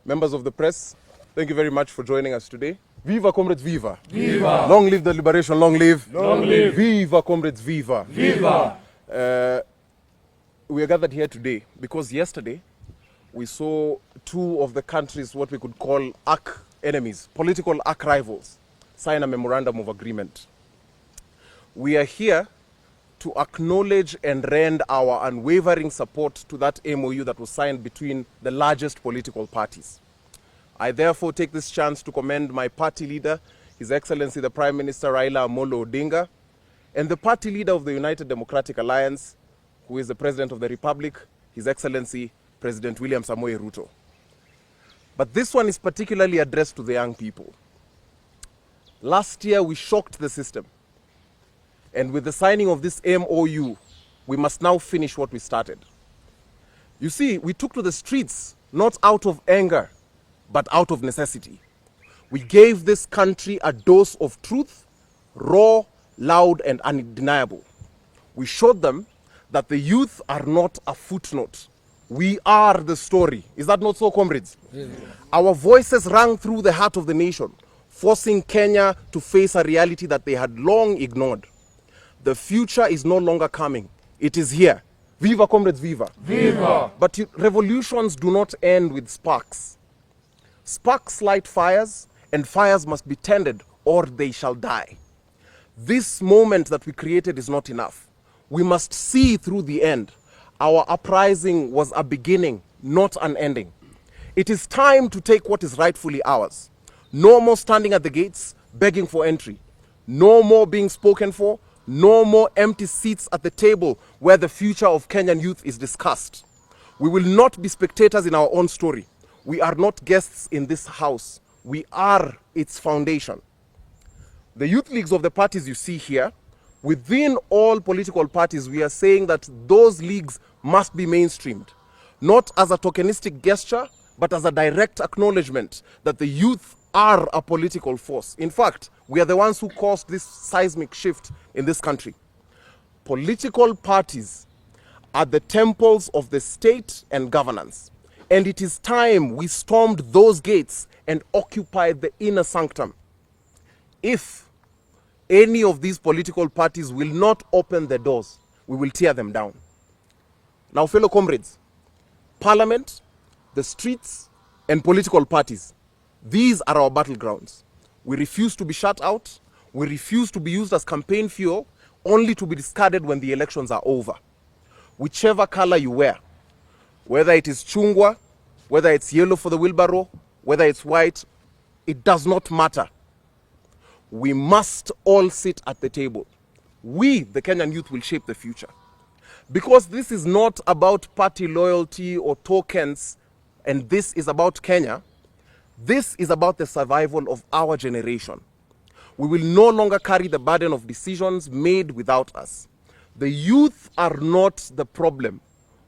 members of the press, thank you very much for joining us today. Viva, comrades, viva! Viva! Long live the liberation, long live! Long live! Viva, comrades, viva! Viva! We are gathered here today because yesterday we saw two of the countries, what we could call arch enemies, political arch rivals, sign a memorandum of agreement. We are here to acknowledge and rend our unwavering support to that MOU that was signed between the largest political parties. I therefore take this chance to commend my party leader, His Excellency the Prime Minister Raila Odinga, and the party leader of the United Democratic Alliance, who is the President of the Republic, His Excellency President William Samoei Ruto. But this one is particularly addressed to the young people. Last year we shocked the system. And with the signing of this MOU, we must now finish what we started. You see, we took to the streets not out of anger, but out of necessity. We gave this country a dose of truth, raw, loud, and undeniable. We showed them that the youth are not a footnote. We are the story. Is that not so, comrades? Yes. Our voices rang through the heart of the nation, forcing Kenya to face a reality that they had long ignored. The future is no longer coming. It is here. Viva, comrades, viva. Viva! But revolutions do not end with sparks. Sparks light fires, and fires must be tended or they shall die. This moment that we created is not enough. We must see through the end. Our uprising was a beginning, not an ending. It is time to take what is rightfully ours. No more standing at the gates, begging for entry. No more being spoken for. No more empty seats at the table where the future of Kenyan youth is discussed. We will not be spectators in our own story. We are not guests in this house. We are its foundation. The youth leagues of the parties you see here, within all political parties, we are saying that those leagues must be mainstreamed, not as a tokenistic gesture, but as a direct acknowledgement that the youth are a political force. In fact, we are the ones who caused this seismic shift in this country. Political parties are the temples of the state and governance. And it is time we stormed those gates and occupied the inner sanctum. If any of these political parties will not open the doors, we will tear them down. Now, fellow comrades, Parliament, the streets, and political parties, these are our battlegrounds. We refuse to be shut out. We refuse to be used as campaign fuel, only to be discarded when the elections are over. Whichever color you wear, whether it is chungwa, whether it's yellow for the wheelbarrow, whether it's white, it does not matter. We must all sit at the table. We, the Kenyan youth, will shape the future. Because this is not about party loyalty or tokens, and this is about Kenya. This is about the survival of our generation. We will no longer carry the burden of decisions made without us. The youth are not the problem.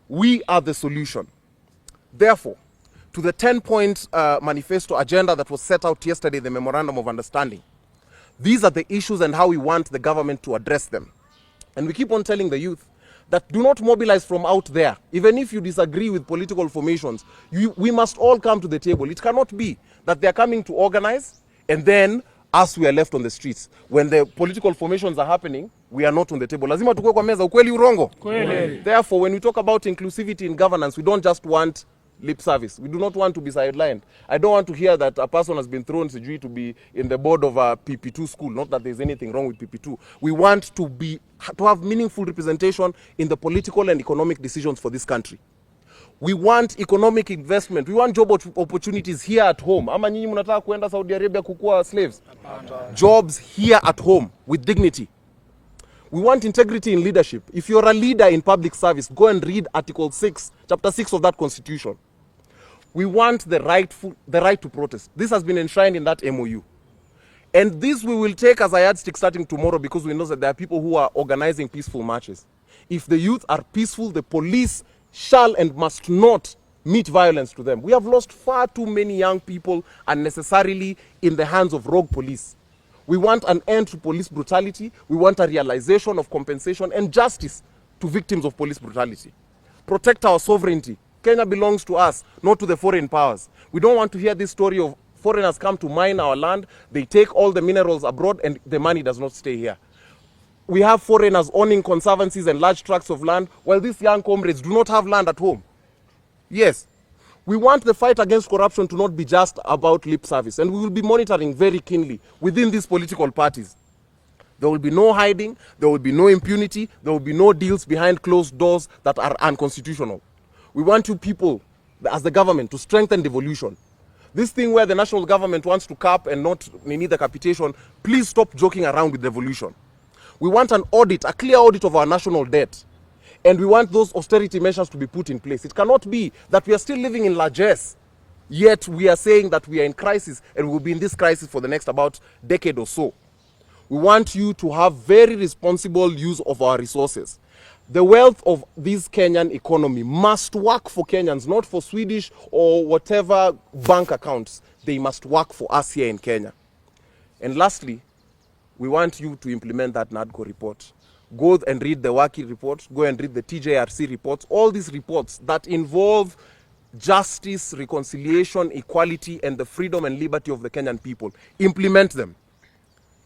We are the solution. Therefore, to the 10-point manifesto agenda that was set out yesterday, the Memorandum of Understanding, these are the issues and how we want the government to address them. And we keep on telling the youth that do not mobilize from out there. Even if you disagree with political formations, we must all come to the table. It cannot be that they are coming to organize and then us we are left on the streets. When the political formations are happening, we are not on the table. Lazima tukue kwa meza, ukweli urongo. Therefore, when we talk about inclusivity in governance, we don't just want lip service. We do not want to be sidelined. I don't want to hear that a person has been thrown to be in the board of a PP2 school. Not that there's anything wrong with PP2. We want to have meaningful representation in the political and economic decisions for this country. We want economic investment. We want job opportunities here at home. Ama nyinyi mnataka kuenda Saudi Arabia kukua slaves? Jobs here at home with dignity. We want integrity in leadership. If you're a leader in public service, go and read Article 6, Chapter 6 of that Constitution. We want the right to protest. This has been enshrined in that MOU. And this we will take as a yardstick starting tomorrow, because we know that there are people who are organizing peaceful marches. If the youth are peaceful, the police shall and must not meet violence to them. We have lost far too many young people unnecessarily in the hands of rogue police. We want an end to police brutality. We want a realization of compensation and justice to victims of police brutality. Protect our sovereignty. Kenya belongs to us, not to the foreign powers. We We don't want to hear this story of foreigners come to mine our land, they take all the minerals abroad and the money does not stay here. We have foreigners owning conservancies and large tracts of land, while these young comrades do not have land at home. Yes, we want the fight against corruption to not be just about lip service, and we will be monitoring very keenly within these political parties. There will be no hiding, there will be no impunity, there will be no deals behind closed doors that are unconstitutional. We want you people, as the government, to strengthen devolution. This thing where the national government wants to cap and not need the capitation, please stop joking around with devolution. We want an audit, a clear audit of our national debt. And we want those austerity measures to be put in place. It cannot be that we are still living in largesse, yet we are saying that we are in crisis and we will be in this crisis for the next about decade or so. We want you to have very responsible use of our resources. The wealth of this Kenyan economy must work for Kenyans, not for Swedish or whatever bank accounts. They must work for us here in Kenya. And lastly, we want you to implement that NADCO report. Go and read the WAKI report, go and read the TJRC reports, all these reports that involve justice, reconciliation, equality, and the freedom and liberty of the Kenyan people. Implement them.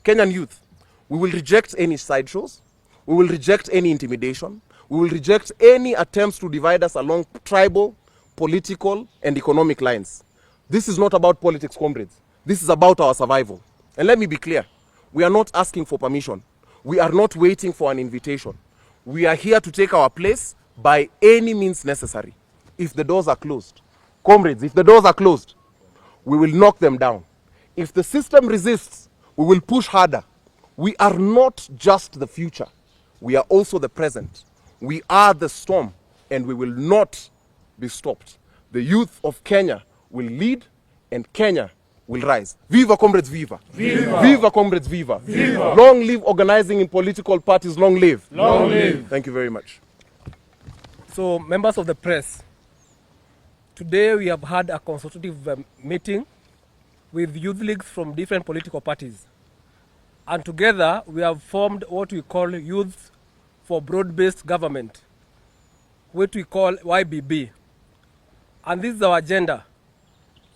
Kenyan youth, we will reject any sideshows, we will reject any intimidation, we will reject any attempts to divide us along tribal, political, and economic lines. This is not about politics, comrades. This is about our survival. And let me be clear. We are not asking for permission. We are not waiting for an invitation. We are here to take our place by any means necessary. If the doors are closed, comrades, if the doors are closed, we will knock them down. If the system resists, we will push harder. We are not just the future. We are also the present. We are the storm, and we will not be stopped. The youth of Kenya will lead, and Kenya will rise. Viva, comrades, viva. Viva. Viva, comrades, viva. Viva. Long live organizing in political parties. Long live. Long live. Thank you very much. So, members of the press, today we have had a consultative meeting with youth leagues from different political parties. And together we have formed what we call Youth for Broad-Based Government, what we call YBB. And this is our agenda.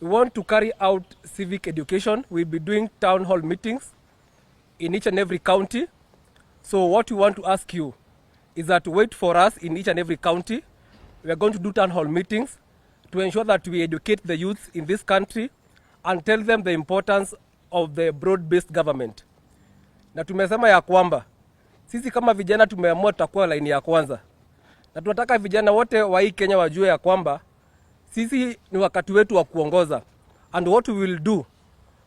We want to carry out civic education. We'll be doing town hall meetings in each and every county. So what we want to ask you is that wait for us in each and every county. We are going to do town hall meetings to ensure that we educate the youth in this country and tell them the importance of the broad-based government. Na tumesema ya kwamba sisi kama vijana tumeamua tutakuwa laini ya kwanza. Na tunataka vijana wote wa hii Kenya wajue ya kwamba sisi ni wakati wetu wa kuongoza. And what we will do,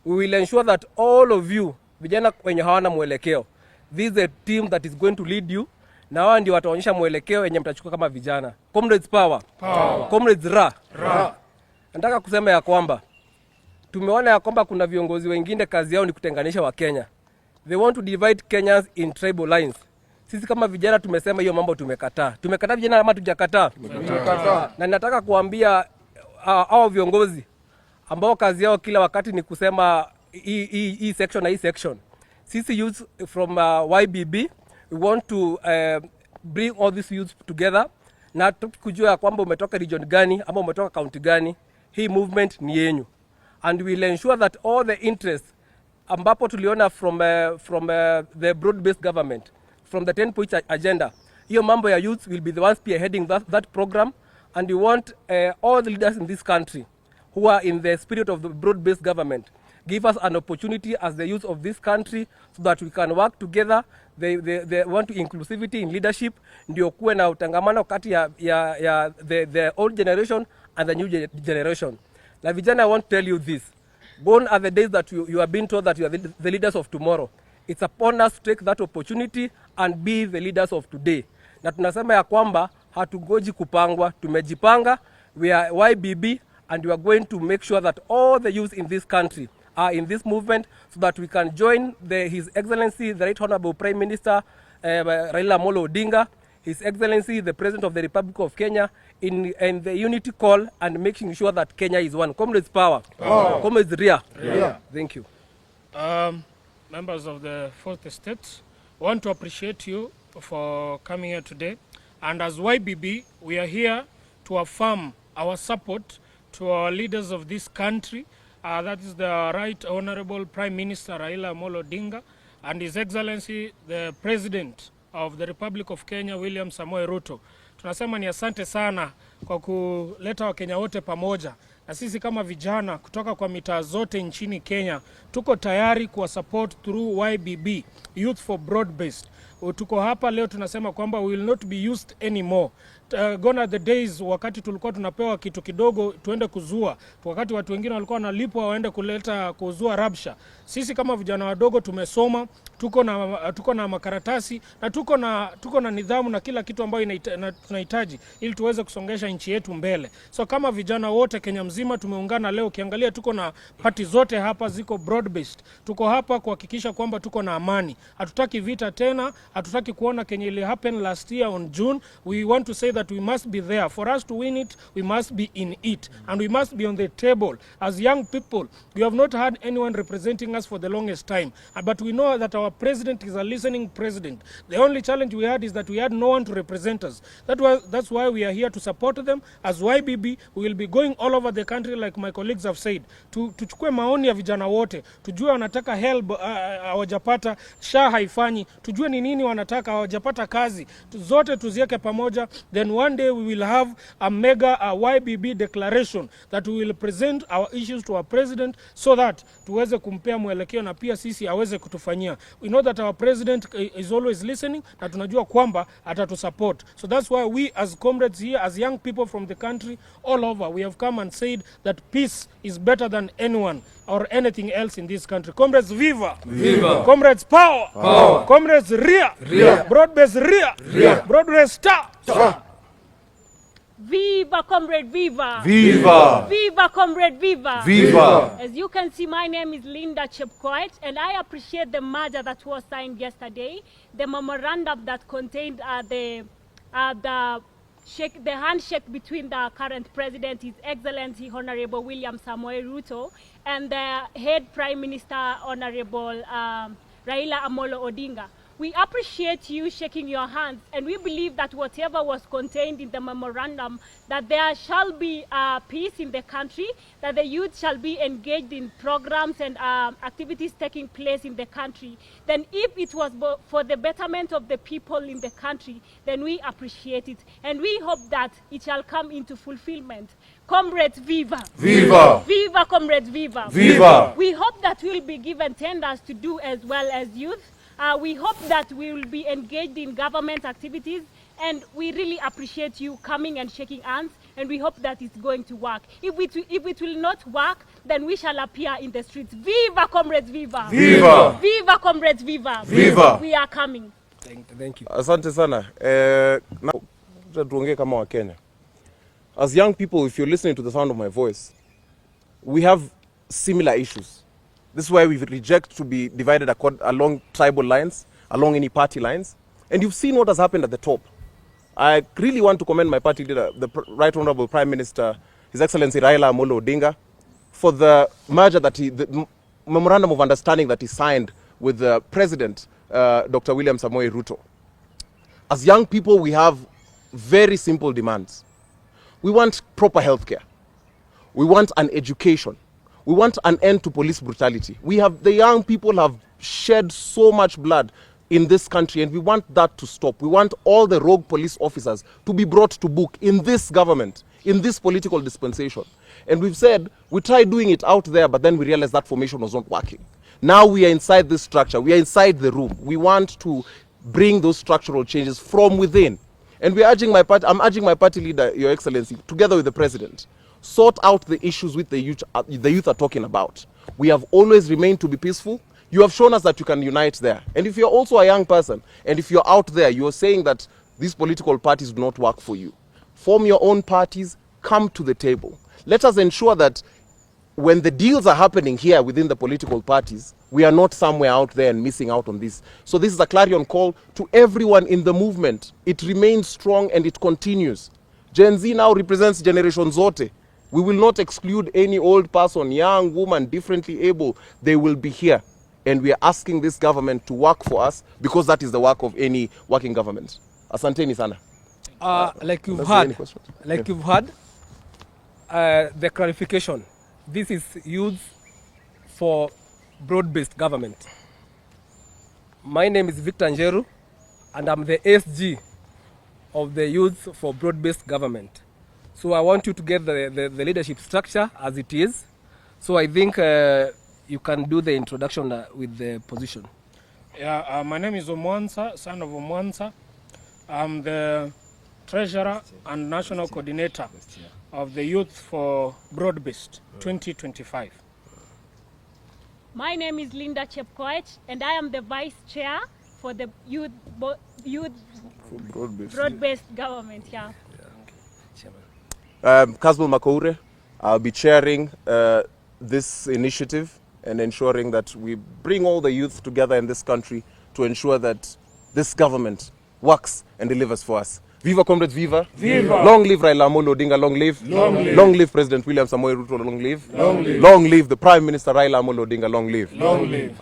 we will ensure that all of you, vijana wenye hawana mwelekeo, this is a team that is going to lead you, na wao ndio wataonyesha mwelekeo yenye mtachukua kama vijana. Comrades power. Power. Comrades ra. Ra. Nataka kusema ya kwamba tumeona ya kwamba kuna viongozi wengine kazi yao ni kutenganisha wa Kenya. They want to divide Kenyans in tribal lines. Sisi kama vijana tumesema hiyo mambo tumekataa. Tumekataa vijana ama tujakataa? Tumekataa. Na nataka kuambia hao viongozi ambao kazi yao kila wakati ni kusema hii section na hii section. Sisi youth from YBB, we want to bring all these youth together na kujua kwamba umetoka region gani ama umetoka county gani. Hii movement ni yenyu. And we will ensure that all the interests ambapo tuliona from the broad-based government, from the 10-point agenda, hiyo mambo ya youth will be the ones spearheading that program, and we want all the leaders in this country who are in the spirit of the broad-based government give us an opportunity as the youth of this country so that we can work together. They want to inclusivity in leadership, ndio kuwe na utangamano kati ya the old generation and the new generation. Na vijana, I want to tell you this. Gone are the days that you are being told that you are the leaders of tomorrow. It's upon us to take that opportunity and be the leaders of today. Na tunasema ya kwamba hatugoji kupangwa, tumejipanga. We are YBB and we are going to make sure that all the youth in this country are in this movement so that we can join His Excellency, the Right Honorable Prime Minister Raila Odinga, His Excellency, the President of the Republic of Kenya, in the unity call and making sure that Kenya is one. Comrades power. Power. Comrades Ria. Ria. Thank you. Members of the Fourth Estate, I want to appreciate you for coming here today. And as YBB, we are here to affirm our support to our leaders of this country. That is the Right Honorable Prime Minister Raila Odinga and His Excellency the President of the Republic of Kenya William Samoei Ruto. Tunasema ni asante sana kwa kuleta Wakenya wote pamoja, na sisi kama vijana kutoka kwa mitaa zote nchini Kenya tuko tayari kuwa support through YBB, Youth for Broad Based. Tuko hapa leo tunasema kwamba we will not be used anymore. Gone are the days wakati tulikuwa tunapewa kitu kidogo tuende kuzua, wakati watu wengine walikuwa wanalipwa waende kuzua rabsha. Sisi kama vijana wadogo tumesoma, tuko na makaratasi na tuko na nidhamu na kila kitu ambayo tunahitaji ili tuweze kusongesha nchi yetu mbele. So kama vijana wote Kenya mzima tumeungana leo. Ukiangalia tuko na party zote hapa ziko broad based. Tuko hapa kuhakikisha kwamba tuko na amani. Hatutaki vita tena, hatutaki kuona Kenya ile happen last year on June. We want to say that we must be there. For us to win it, we must be in it. And we must be on the table. As young people, we have not had anyone representing us for the longest time. But we know that our president is a listening president. The only challenge we had is that we had no one to represent us. That's why we are here to support them. As YBB, we will be going all over the country like my colleagues have said. Tuchukue maoni ya vijana wote. Tujue wanataka help hawajapata, SHA haifanyi. Tujue ni nini wanataka hawajapata kazi. Zote tuzieke pamoja. Then one day we will have a mega YBB declaration that we will present our issues to our president so that tuweze kumpea mwelekeo na pia sisi aweze kutufanyia. We know that our president is always listening na tunajua kwamba atatusupport. So that's why we as comrades here, as young people from the country all over, we have come and said that peace is better than anyone or anything else in this country. Comrades, viva! Viva! Comrades, power! Power! Comrades, ria! Ria! Broad-based, ria! Ria! Broad-based, star! Star! Viva, comrade, viva! Viva! Viva, comrade, viva! Viva! As you can see, my name is Linda Chepkoech, and I appreciate the merger that was signed yesterday, the memorandum that contained the handshake between the current president, His Excellency Honorable William Samoei Ruto, and the head Prime Minister, Honorable Raila Amolo Odinga. We appreciate you shaking your hands, and we believe that whatever was contained in the memorandum, that there shall be peace in the country, that the youth shall be engaged in programs and activities taking place in the country. Then if it was for the betterment of the people in the country, then we appreciate it. And we hope that it shall come into fulfillment. Comrades, viva! Viva! Viva, comrades, viva! Viva! We hope that we will be given tenders to do as well as youth. We hope that we will be engaged in government activities, and we really appreciate you coming and shaking hands, and we hope that it's going to work. If it will not work, then we shall appear in the streets. Viva, comrades, viva! Viva! Viva, comrades, viva! Viva! We are coming. Thank you. Asante sana. Tuongee kama wa Kenya. As young people, if you're listening to the sound of my voice, we have similar issues. This is why we reject to be divided along tribal lines, along any party lines. And you've seen what has happened at the top. I really want to commend my party leader, the Right Honorable Prime Minister, His Excellency Raila Amolo Odinga, for the merger the memorandum of understanding that he signed with the President, Dr. William Samoei Ruto. As young people, we have very simple demands. We want proper healthcare. We want an education. We want an end to police brutality. The young people have shed so much blood in this country, and we want that to stop. We want all the rogue police officers to be brought to book in this government, in this political dispensation. And we've said, we tried doing it out there, but then we realized that formation was not working. Now we are inside this structure. We are inside the room. We want to bring those structural changes from within. And I'm urging my party leader, Your Excellency, together with the President, sort out the issues with the youth are talking about. We have always remained to be peaceful. You have shown us that you can unite there. And if you're also a young person, and if you're out there, you're saying that these political parties do not work for you, form your own parties, come to the table. Let us ensure that when the deals are happening here within the political parties, we are not somewhere out there and missing out on this. So this is a clarion call to everyone in the movement. It remains strong and it continues. Gen Z now represents Generation Zote. We will not exclude any old person, young, woman, differently able. They will be here. And we are asking this government to work for us because that is the work of any working government. Asanteni sana. Like you've heard, the clarification. This is youth for broad-based government. My name is Victor Njeru, and I'm the SG of the Youth for Broad-Based Government. So I want you to get the leadership structure as it is. So I think you can do the introduction with the position. Yeah, my name is Omwansa, son of Omwansa. I'm the treasurer and national coordinator of the Youth for Broad-Based 2025. My name is Linda Chepkoech, and I am the vice chair for the youth broad-based government. Yeah. Kasmuel, I'll be chairing this initiative and ensuring that we bring all the youth together in this country to ensure that this government works and delivers for us. Viva comrades, viva! Viva! Long live Raila Amolo Odinga, long live! Long live! Long live President William Samoei Ruto, long live! Long live! Long live the Prime Minister Raila Amolo Odinga, long live! Long live!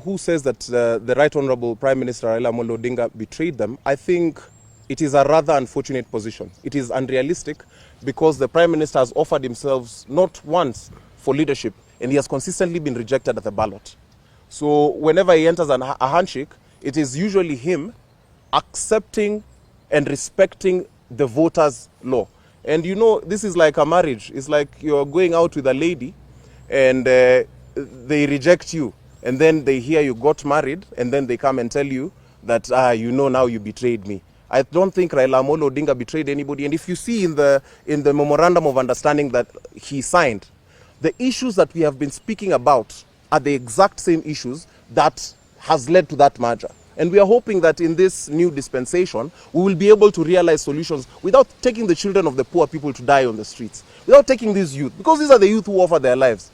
Who says that the Right Honourable Prime Minister Raila Amolo Odinga betrayed them? I think it is a rather unfortunate position. It is unrealistic because the Prime Minister has offered himself not once for leadership, and he has consistently been rejected at the ballot. So whenever he enters a handshake, it is usually him accepting and respecting the voters' law. And you know, this is like a marriage. It's like you're going out with a lady and they reject you. And then they hear you got married and then they come and tell you that, you know, now you betrayed me. I don't think Raila Amolo Odinga betrayed anybody. And if you see in the memorandum of understanding that he signed, the issues that we have been speaking about are the exact same issues that has led to that merger. And we are hoping that in this new dispensation, we will be able to realize solutions without taking the children of the poor people to die on the streets, without taking these youth, because these are the youth who offer their lives.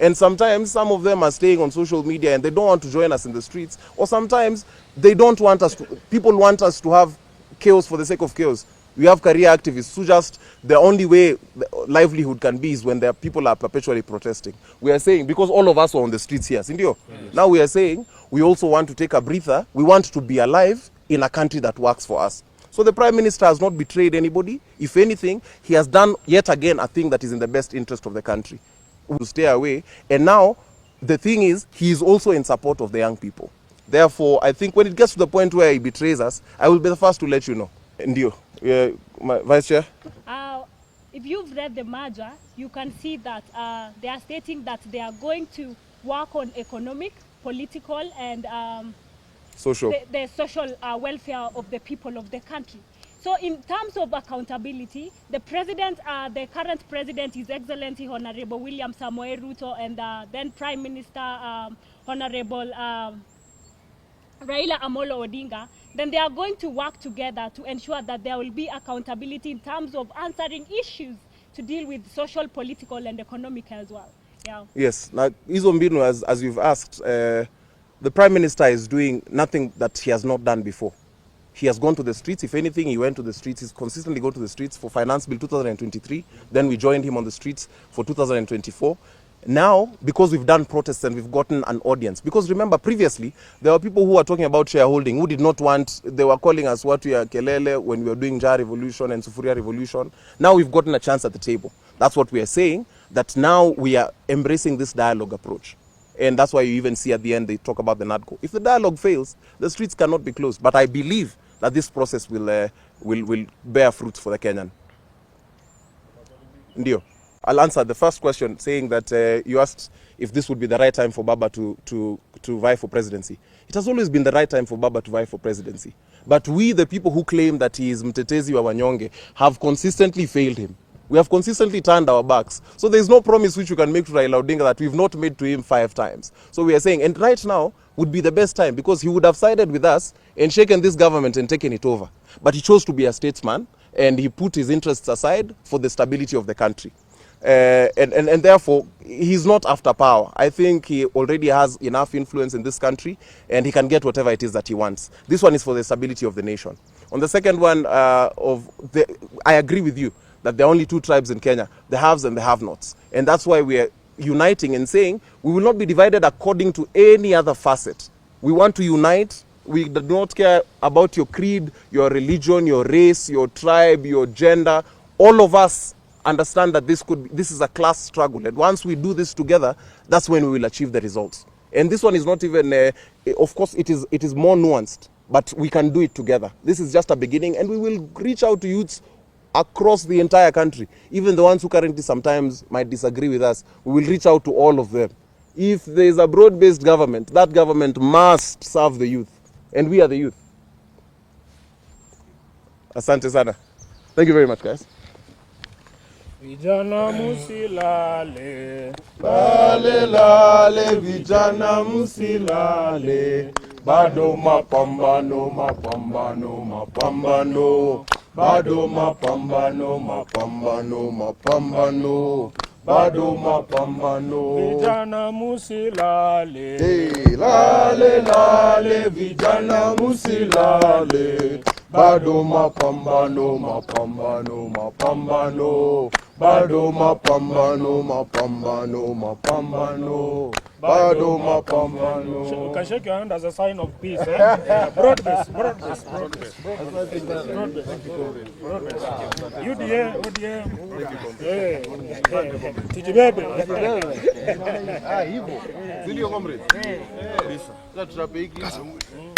And sometimes some of them are staying on social media and they don't want to join us in the streets, or sometimes they don't want us to, people want us to have chaos for the sake of chaos. We have career activists who just, the only way livelihood can be is when their people are perpetually protesting. We are saying, because all of us are on the streets here, Sindio? Yes. Now we are saying, we also want to take a breather. We want to be alive in a country that works for us. So the Prime Minister has not betrayed anybody. If anything, he has done yet again a thing that is in the best interest of the country. We will stay away. And now, the thing is, he is also in support of the young people. Therefore, I think when it gets to the point where he betrays us, I will be the first to let you know. Ndio, my Vice Chair. If you've read the merger, you can see that they are stating that they are going to work on economic, political, and social. The social welfare of the people of the country. So in terms of accountability, the president, the current president, His Excellency Honorable William Samoei Ruto, and then Prime Minister Honorable Raila Amolo Odinga, then they are going to work together to ensure that there will be accountability in terms of answering issues to deal with social, political, and economic as well. Yeah. Yes. Now, Izombino, as you've asked, the Prime Minister is doing nothing that he has not done before. He has gone to the streets. If anything, he went to the streets. He's consistently gone to the streets for Finance Bill 2023. Then we joined him on the streets for 2024. Now, because we've done protests and we've gotten an audience, because remember previously, there were people who were talking about shareholding, who did not want, they were calling us watu ya kelele when we were doing Jar Revolution and Sufuria Revolution. Now we've gotten a chance at the table. That's what we are saying, that now we are embracing this dialogue approach. And that's why you even see at the end they talk about the NADCO. If the dialogue fails, the streets cannot be closed. But I believe that this process will bear fruit for the Kenyan. Ndio. I'll answer the first question saying that you asked if this would be the right time for Baba to vie for presidency. It has always been the right time for Baba to vie for presidency. But we, the people who claim that he is mtetezi wa wanyonge, have consistently failed him. We have consistently turned our backs. So there is no promise which you can make to Raila Odinga that we've not made to him 5 times. So we are saying, and right now would be the best time because he would have sided with us and shaken this government and taken it over. But he chose to be a statesman and he put his interests aside for the stability of the country. And therefore, he's not after power. I think he already has enough influence in this country and he can get whatever it is that he wants. This one is for the stability of the nation. On the second one, I agree with you that there are only 2 tribes in Kenya, the haves and the have-nots. And that's why we are uniting and saying we will not be divided according to any other facet. We want to unite. We do not care about your creed, your religion, your race, your tribe, your gender. All of us understand that this is a class struggle, and once we do this together, that's when we will achieve the results. And this one is not even, of course, it is more nuanced, but we can do it together. This is just a beginning, and we will reach out to youths across the entire country, even the ones who currently sometimes might disagree with us. We will reach out to all of them. If there is a broad-based government, that government must serve the youth, and we are the youth. Asante sana. Thank you very much, guys. Vijana musilale, Lale lale, vijana musilale, bado mapambano, mapambano, mapambano, bado mapambano, mapambano, mapambano, bado mapambano. vijana musilale. Hey, lale lale, vijana musilale, bado mapambano, mapambano, mapambano, bado mapambano, mapambano, mapambano, bado mapambano. You can shake your hand as a sign of peace. Yeah, broad-based. UDA, ODM. Tijibebe. Hivyo. Zilio comrades. Kabisa. Sasa tutapiki.